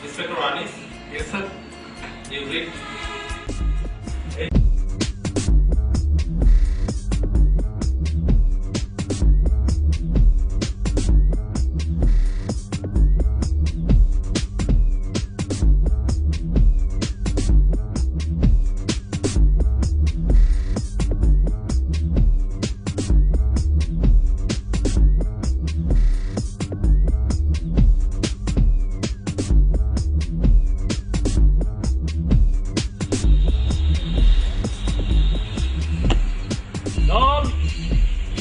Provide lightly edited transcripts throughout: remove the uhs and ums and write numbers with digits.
Inspector Anis. Yes, sir. You read.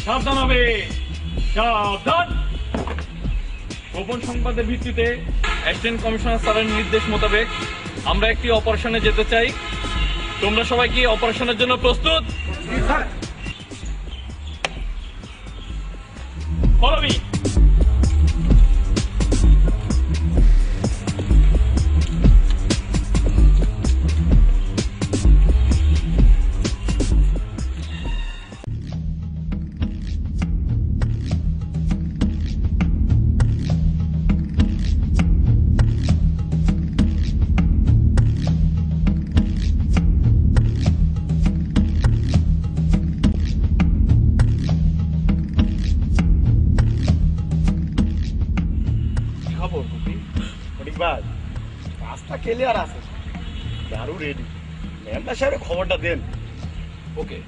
সাবধান হবে, সাবধান। গোপন সংবাদের ভিত্তিতে অ্যাসিস্ট্যান্ট কমিশনার স্যারের নির্দেশ মোতাবেক আমরা একটি অপারেশনে যেতে চাই। তোমরা সবাই কি অপারেশনের জন্য প্রস্তুত? Follow me. কাজটা ক্লিয়ার আছে, দারু রেডি। মেম্বার সাহেবের খবরটা দেন। ওকে।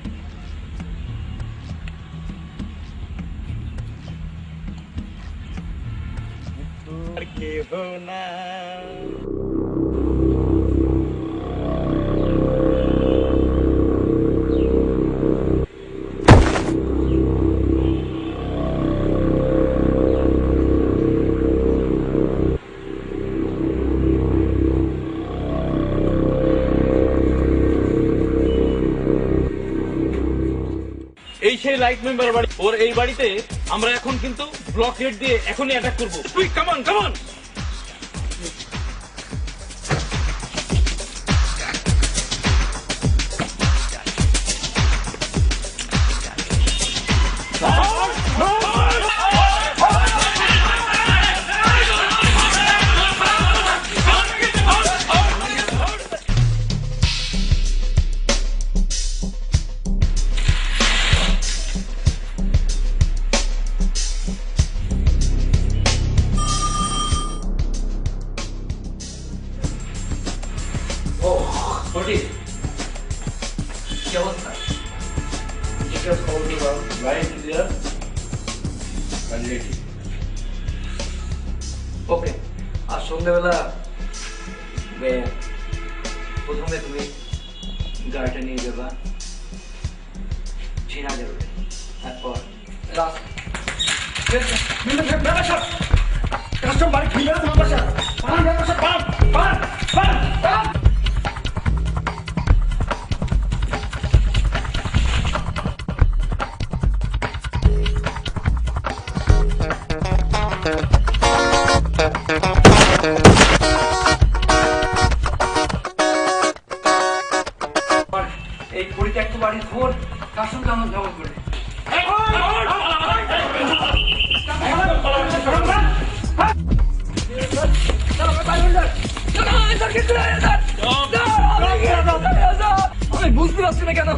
আর কেহ না এই সেই লাইট মেম্বার বাড়ি। ওর এই বাড়িতে আমরা এখন কিন্তু ব্লকহেড দিয়ে এখনই অ্যাটাক করবো। তুই কামান কামান। কি অবস্থা? ডিটেলস খবর দিবা। Line clear. রেডি। ওকে। আর সন্ধ্যাবেলা প্রথমে তুমি গাড়িটা নিয়ে যাবা ঝিনাইদহ রোডে, তারপর কাস্টমার ক্লিয়ার তোমার বাসা। পান বাসা, পান পান পান পান। এই পরিত্যক্ত বাড়ির খবর কার সঙ্গে আমার জমা করে। আমি বুঝতে পারছি না কেন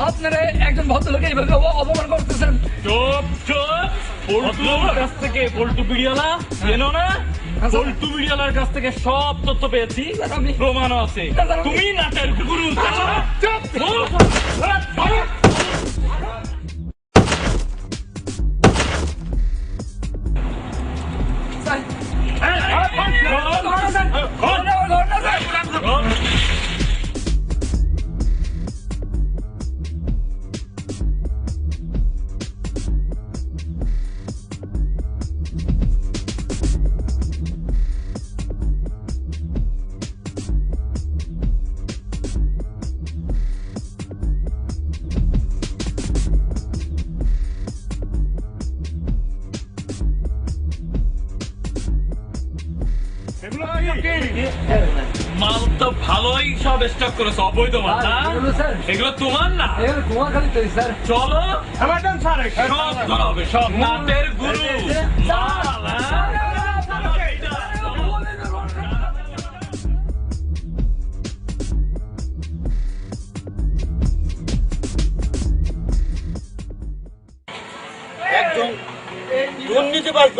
আপনারা একজন ভদ্রলোক এইভাবে অপমান করতেছেন। চুপ চুপ। পল্টুর কাছ থেকে, পল্টু বিড়িয়ালা চেনো না? পল্টু বিড়িয়ালার কাছ থেকে সব তথ্য পেয়েছি, প্রমাণও আছে। তুমি নাটের গুরু। মাল তো ভালোই সব স্টক করেছো, অবৈধ মাল না? এগুলো তোমার না? চলো সব করা হবে, সব নাটের গুরু মাল।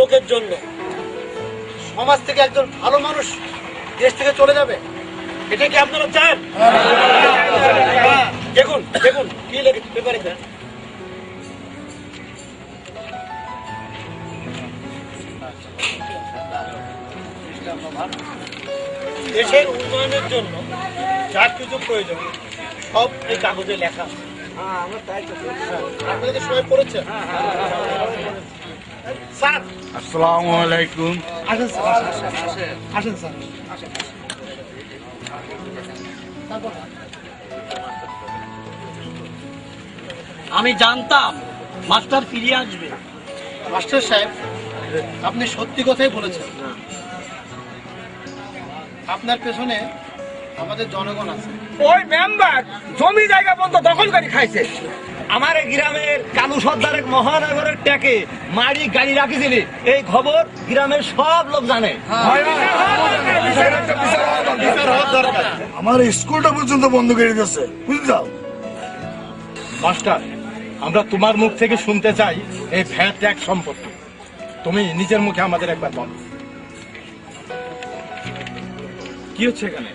লোকের জন্য সমাজ থেকে একজন ভালো মানুষ দেশ থেকে চলে যাবে, এটা কি আপনারা চান? দেখুন দেখুন কি লেগে পেপারে দেন। দেশের উন্নয়নের জন্য যা কিছু প্রয়োজন সব এই কাগজে লেখা আছে। আপনাদের সবাই পড়েছেন? স্যার আসসালামু আলাইকুম। আসেন স্যার, আসেন স্যার। আমি জানতাম মাস্টার ফিরে আসবে। মাস্টার সাহেব, আপনি সত্যি কথাই বলেছেন। আপনার পেছনে আমাদের জনগণ আছে। ওই মেম্বার জমি জায়গা বন্ধ দখল করে খাইছে। আমার এই গ্রামের কালু সর্দারের মহানগরের ট্যাকে মারি গাড়ি রাখিছিলি, এই খবর গ্রামের সব লোক জানে। আমার স্কুলটা পর্যন্ত বন্ধ করে দিয়েছে, বুঝলাম। মাস্টার, আমরা তোমার মুখ থেকে শুনতে চাই এই ভ্যাট ট্যাক্স সম্পর্কে। তুমি নিজের মুখে আমাদের একবার বলো। কি হচ্ছে এখানে?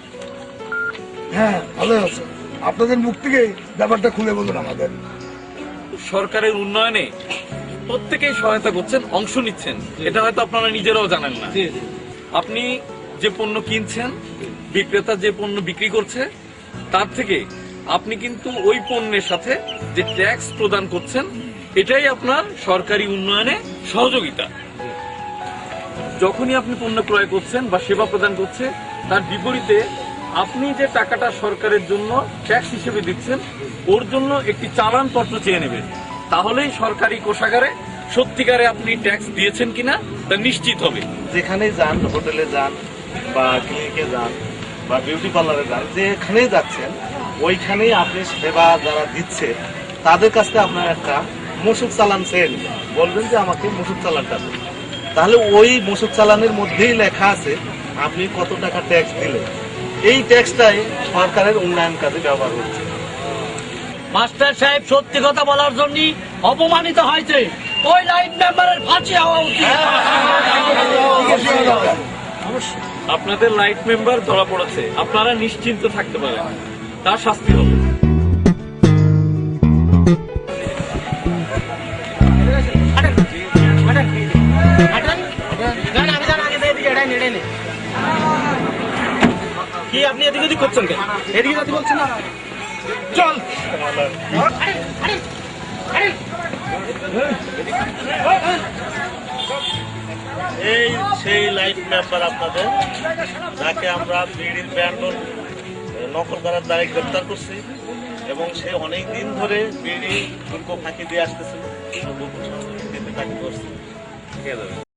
হ্যাঁ, ভালো আছে। আপনাদের মুখ থেকে ব্যাপারটা খুলে বলুন আমাদের। সরকারের উন্নয়নে প্রত্যেকেই সহায়তা করছেন, অংশ নিচ্ছেন, এটা হয়তো আপনারা নিজেরাও জানেন না। আপনি যে পণ্য কিনছেন, বিক্রেতা যে পণ্য বিক্রি করছে, তার থেকে আপনি কিন্তু ওই পণ্যের সাথে যে ট্যাক্স প্রদান করছেন, এটাই আপনার সরকারি উন্নয়নে সহযোগিতা। যখনই আপনি পণ্য ক্রয় করছেন বা সেবা প্রদান করছে, তার বিপরীতে আপনি যে টাকাটা সরকারের জন্য ট্যাক্স হিসেবে দিচ্ছেন, ওর জন্য একটি চালানপত্র চেয়ে নেবেন। তাহলেই সরকারি কোষাগারে সত্যিকারে আপনি ট্যাক্স দিয়েছেন কিনা তা নিশ্চিত হবে। যেখানেই যান, হোটেলে যান বা ক্লিনিকে যান বা বিউটি পার্লারে যান, যেখানেই যাচ্ছেন ওইখানেই আপনি সেবা যারা দিচ্ছে তাদের কাছ থেকে আপনার একটা মসুক চালান চেয়ে নেবেন। বলবেন যে আমাকে মসুক চালানটা দিন। তাহলে ওই মসুক চালানের মধ্যেই লেখা আছে আপনি কত টাকা ট্যাক্স দিলেন। এই ট্যাক্সটাই সরকারের উন্নয়ন কাজে ব্যবহার হচ্ছে। মাস্টার সাহেব সত্যি কথা বলার জন্য অপমানিত হয়েছে। ওই লাইন মেম্বারের ফাঁসি হওয়া উচিত। আপনাদের লাইট মেম্বার ধরা পড়েছে, আপনারা নিশ্চিন্ত থাকতে পারেন, তার শাস্তি হবে। কি আপনি এদিক ওদিক করছেন কেন? এদিকে যদি বলছেন না, চল। এই সেই লাইট মেম্বার আপনাদের, যাকে আমরা বিড়ির ব্যান্ডল নকল করার দ্বারা গ্রেপ্তার করছি এবং সে অনেক দিন ধরে বিড়ি ফুলকো ফাঁকি দিয়ে আসতেছিল, তাকে ধরছি।